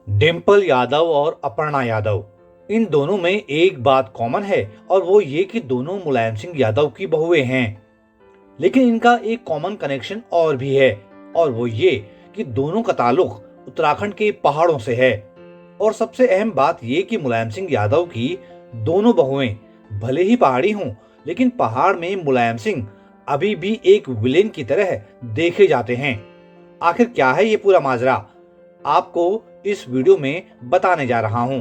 डिम्पल यादव और अपर्णा यादव, इन दोनों में एक बात कॉमन है और वो ये कि दोनों मुलायम सिंह यादव की बहुएं हैं। लेकिन इनका एक कॉमन कनेक्शन और भी है और वो ये कि दोनों का ताल्लुक उत्तराखंड के पहाड़ों से है। और सबसे अहम बात ये कि मुलायम सिंह यादव की दोनों बहुएं भले ही पहाड़ी हों, लेकिन पहाड़ में मुलायम सिंह अभी भी एक विलेन की तरह देखे जाते हैं। आखिर क्या है ये पूरा माजरा, आपको इस वीडियो में बताने जा रहा हूं।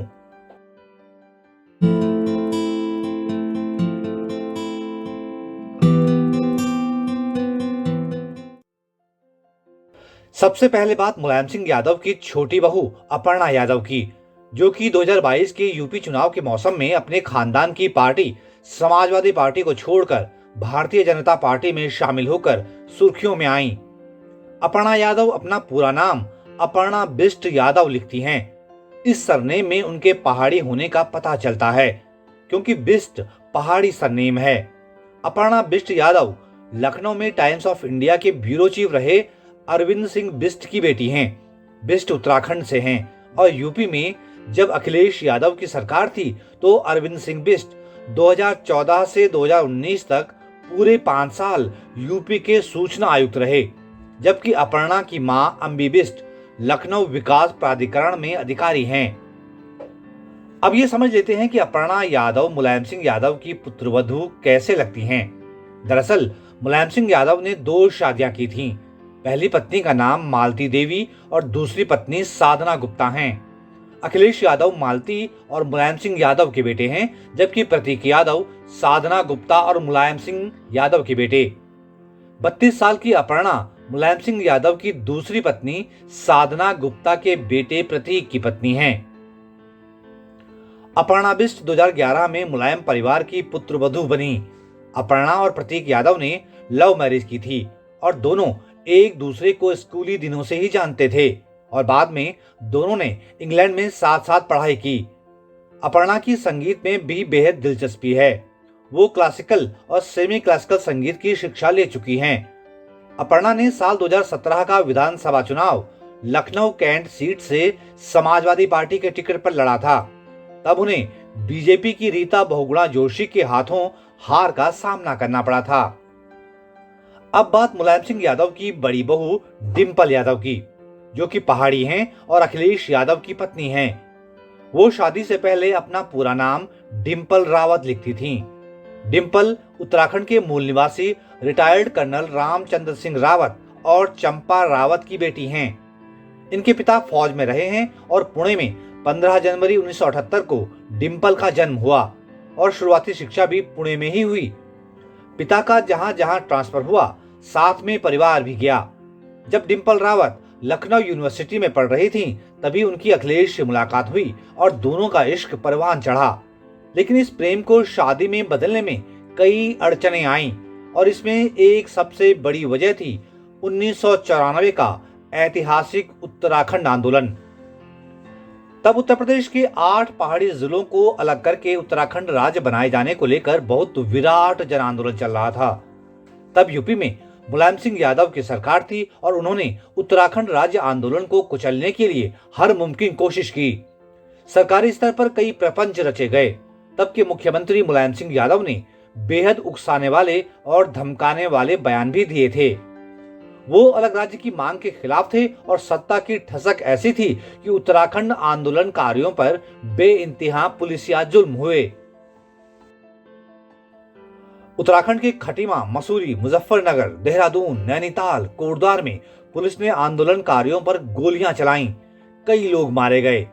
सबसे पहले बात मुलायम सिंह यादव की छोटी बहू अपर्णा यादव की, जो कि 2022 के यूपी चुनाव के मौसम में अपने खानदान की पार्टी समाजवादी पार्टी को छोड़कर भारतीय जनता पार्टी में शामिल होकर सुर्खियों में आईं। अपर्णा यादव अपना पूरा नाम अपर्णा बिष्ट यादव लिखती हैं। इस सरनेम में उनके पहाड़ी होने का पता चलता है, क्योंकि बिष्ट पहाड़ी सरनेम है। अपर्णा बिष्ट यादव लखनऊ में टाइम्स ऑफ इंडिया के ब्यूरो चीफ रहे अरविंद सिंह बिष्ट की बेटी हैं। बिष्ट उत्तराखंड से हैं और यूपी में जब अखिलेश यादव की सरकार थी तो अरविंद सिंह बिष्ट 2014 से 2019 तक पूरे 5 साल यूपी के सूचना आयुक्त रहे, जबकि अपर्णा की मां अंबी बिष्ट लखनऊ विकास प्राधिकरण में अधिकारी हैं। अब ये समझ लेते हैं कि अपर्णा यादव मुलायम सिंह यादव की पुत्रवधू कैसे लगती हैं। दरअसल मुलायम सिंह यादव ने 2 शादियां की थीं। पहली पत्नी का नाम मालती देवी और दूसरी पत्नी साधना गुप्ता हैं। अखिलेश यादव मालती और मुलायम सिंह यादव के बेटे हैं, जबकि प्रतीक यादव साधना गुप्ता और मुलायम सिंह यादव के बेटे। 32 साल की अपर्णा मुलायम सिंह यादव की दूसरी पत्नी साधना गुप्ता के बेटे प्रतीक की पत्नी हैं। अपर्णा बिष्ट 2011 में मुलायम परिवार की पुत्रवधू बनी। अपर्णा और प्रतीक यादव ने लव मैरिज की थी और दोनों एक दूसरे को स्कूली दिनों से ही जानते थे और बाद में दोनों ने इंग्लैंड में साथ साथ पढ़ाई की। अपर्णा की संगीत में भी बेहद दिलचस्पी है। वो क्लासिकल और सेमी क्लासिकल संगीत की शिक्षा ले चुकी हैं। अपर्णा ने साल 2017 का विधानसभा चुनाव लखनऊ कैंट सीट से समाजवादी पार्टी के टिकट पर लड़ा था। तब उन्हें बीजेपी की रीता बहुगुणा जोशी के हाथों हार का सामना करना पड़ा था। अब बात मुलायम सिंह यादव की बड़ी बहू डिम्पल यादव की, जो कि पहाड़ी हैं और अखिलेश यादव की पत्नी हैं। वो शादी से पहले अपना पूरा नाम डिम्पल रावत लिखती थीं। डिम्पल उत्तराखंड के मूल निवासी रिटायर्ड कर्नल रामचंद्र सिंह रावत और चंपा रावत की बेटी हैं। इनके पिता फौज में रहे हैं और पुणे में 15 जनवरी 1978 को डिम्पल का जन्म हुआ और शुरुआती शिक्षा भी पुणे में ही हुई। पिता का जहां जहां ट्रांसफर हुआ, साथ में परिवार भी गया। जब डिम्पल रावत लखनऊ यूनिवर्सिटी में पढ़ रही थीं, तभी उनकी अखिलेश से मुलाकात हुई और दोनों का इश्क परवान चढ़ा। लेकिन इस प्रेम को शादी में बदलने में कई अड़चनें आईं और इसमें एक सबसे बड़ी वजह थी 1994 का ऐतिहासिक उत्तराखंड आंदोलन। तब उत्तर प्रदेश के 8 पहाड़ी जिलों को अलग करके उत्तराखंड राज्य बनाए जाने को लेकर बहुत विराट जन आंदोलन चल रहा था। तब यूपी में मुलायम सिंह यादव की सरकार थी और उन्होंने उत्तराखंड राज्य आंदोलन को कुचलने के लिए हर मुमकिन कोशिश की। सरकारी स्तर पर कई प्रपंच रचे गए। तब के मुख्यमंत्री मुलायम सिंह यादव ने बेहद उकसाने वाले और धमकाने वाले बयान भी दिए थे। वो अलग राज्य की मांग के खिलाफ थे और सत्ता की ठसक ऐसी थी कि उत्तराखंड आंदोलनकारियों पर बेइंतहा पुलिसिया जुल्म हुए। उत्तराखंड के खटीमा, मसूरी, मुजफ्फरनगर, देहरादून, नैनीताल, कोटद्वार में पुलिस ने आंदोलनकारियों पर गोलियां चलाईं। कई लोग मारे गए।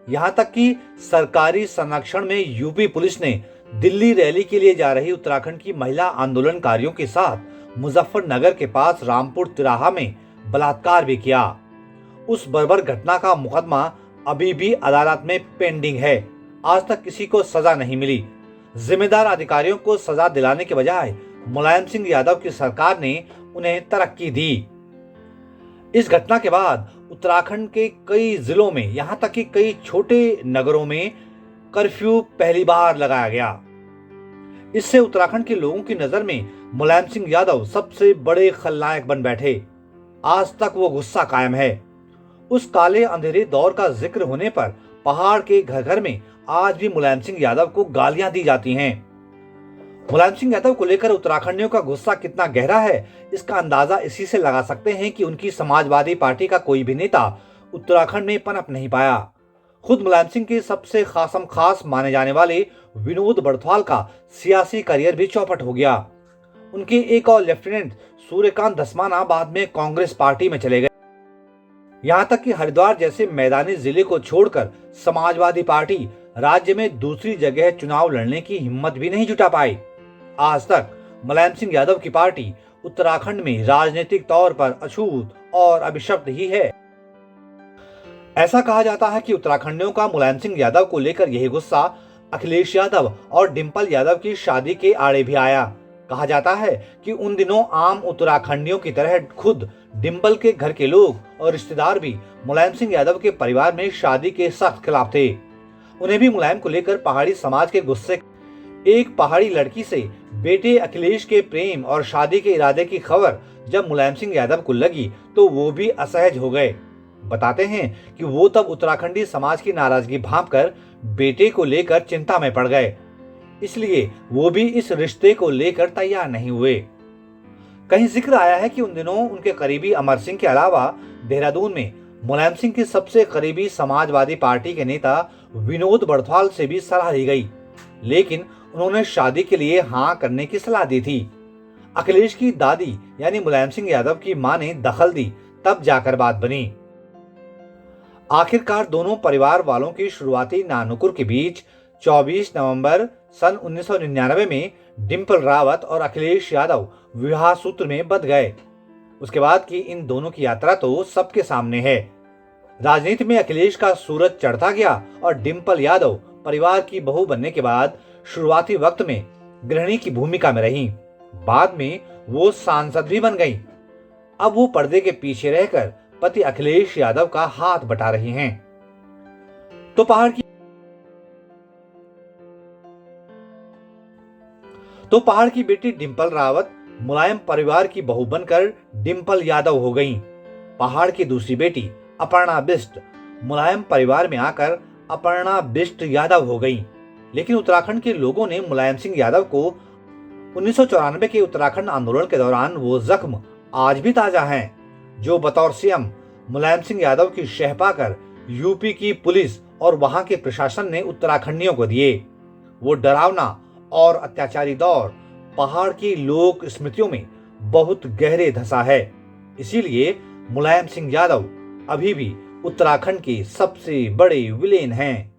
यहां तक कि सरकारी संरक्षण में यूपी पुलिस ने दिल्ली रैली के लिए जा रही उत्तराखंड की महिला आंदोलनकारियों के साथ मुजफ्फरनगर के पास रामपुर तिराहा में बलात्कार भी किया। उस बर्बर घटना का मुकदमा अभी भी अदालत में पेंडिंग है। आज तक किसी को सजा नहीं मिली। जिम्मेदार अधिकारियों को सजा दिलाने के बजाय मुलायम सिंह यादव की सरकार ने उन्हें तरक्की दी। इस घटना के बाद उत्तराखंड के कई जिलों में, यहां तक कि कई छोटे नगरों में कर्फ्यू पहली बार लगाया गया। इससे उत्तराखंड के लोगों की नजर में मुलायम सिंह यादव सबसे बड़े खलनायक बन बैठे। आज तक वो गुस्सा कायम है। उस काले अंधेरे दौर का जिक्र होने पर पहाड़ के घर घर में आज भी मुलायम सिंह यादव को गालियां दी जाती हैं। मुलायम सिंह यादव को लेकर उत्तराखंडियों का गुस्सा कितना गहरा है, इसका अंदाजा इसी से लगा सकते हैं कि उनकी समाजवादी पार्टी का कोई भी नेता उत्तराखंड में पनप नहीं पाया। खुद मुलायम सिंह के सबसे खासम खास माने जाने वाले विनोद बड़थवाल का सियासी करियर भी चौपट हो गया। उनके एक और लेफ्टिनेंट सूर्यकांत धस्माना बाद में कांग्रेस पार्टी में चले गए। यहां तक कि हरिद्वार जैसे मैदानी जिले को छोड़कर समाजवादी पार्टी राज्य में दूसरी जगह चुनाव लड़ने की हिम्मत भी नहीं जुटा पाई। आज तक मुलायम सिंह यादव की पार्टी उत्तराखंड में राजनीतिक तौर पर अछूत और अभिशप्त ही है। ऐसा कहा जाता है कि उत्तराखंडियों का मुलायम सिंह यादव को लेकर यही गुस्सा अखिलेश यादव और डिंपल यादव की शादी के आड़े भी आया। कहा जाता है कि उन दिनों आम उत्तराखंडियों की तरह खुद डिंपल के घर के लोग और रिश्तेदार भी मुलायम सिंह यादव के परिवार में शादी के सख्त खिलाफ थे। उन्हें भी मुलायम को लेकर पहाड़ी समाज के गुस्से। एक पहाड़ी लड़की से बेटे अखिलेश के प्रेम और शादी के इरादे की खबर जब मुलायम सिंह यादव को लगी तो वो भी असहज हो गए। बताते हैं कि वो तब उत्तराखंडी समाज की नाराजगी भांपकर बेटे को लेकर चिंता में पड़ गए, इसलिए वो भी इस रिश्ते को लेकर तैयार नहीं हुए। कहीं जिक्र आया है कि उन दिनों उनके करीबी अमर सिंह के अलावा देहरादून में मुलायम सिंह की सबसे करीबी समाजवादी पार्टी के नेता विनोद बड़थवाल से भी सलाह ली गई, लेकिन उन्होंने शादी के लिए हाँ करने की सलाह दी थी। अखिलेश की दादी यानी मुलायम सिंह यादव की मां ने दखल दी, तब जाकर बात बनी। आखिरकार दोनों परिवार वालों की शुरुआती नानुकुर के बीच 24 नवंबर सन 1999 में डिंपल रावत और अखिलेश यादव विवाह सूत्र में बंध गए। उसके बाद की इन दोनों की यात्रा तो सबके सामने है। राजनीति में अखिलेश का सूरज चढ़ता गया और डिंपल यादव परिवार की बहू बनने के बाद शुरुआती वक्त में गृहिणी की भूमिका में रही। बाद में वो सांसद भी बन गई। अब वो पर्दे के पीछे रहकर पति अखिलेश यादव का हाथ बटा रही हैं। तो पहाड़ की बेटी डिंपल रावत मुलायम परिवार की बहू बनकर डिंपल यादव हो गईं। पहाड़ की दूसरी बेटी अपर्णा बिष्ट मुलायम परिवार में आकर अपर्णा बिष्ट यादव हो गईं। लेकिन उत्तराखंड के लोगों ने मुलायम सिंह यादव को 1994 के उत्तराखंड आंदोलन के दौरान वो जख्म आज भी ताजा हैं, जो बतौर सीएम मुलायम सिंह यादव की शह पाकर यूपी की पुलिस और वहां के प्रशासन ने उत्तराखंडियों को दिए। वो डरावना और अत्याचारी दौर पहाड़ की लोक स्मृतियों में बहुत गहरे धंसा है। इसीलिए मुलायम सिंह यादव अभी भी उत्तराखंड के सबसे बड़े विलेन हैं।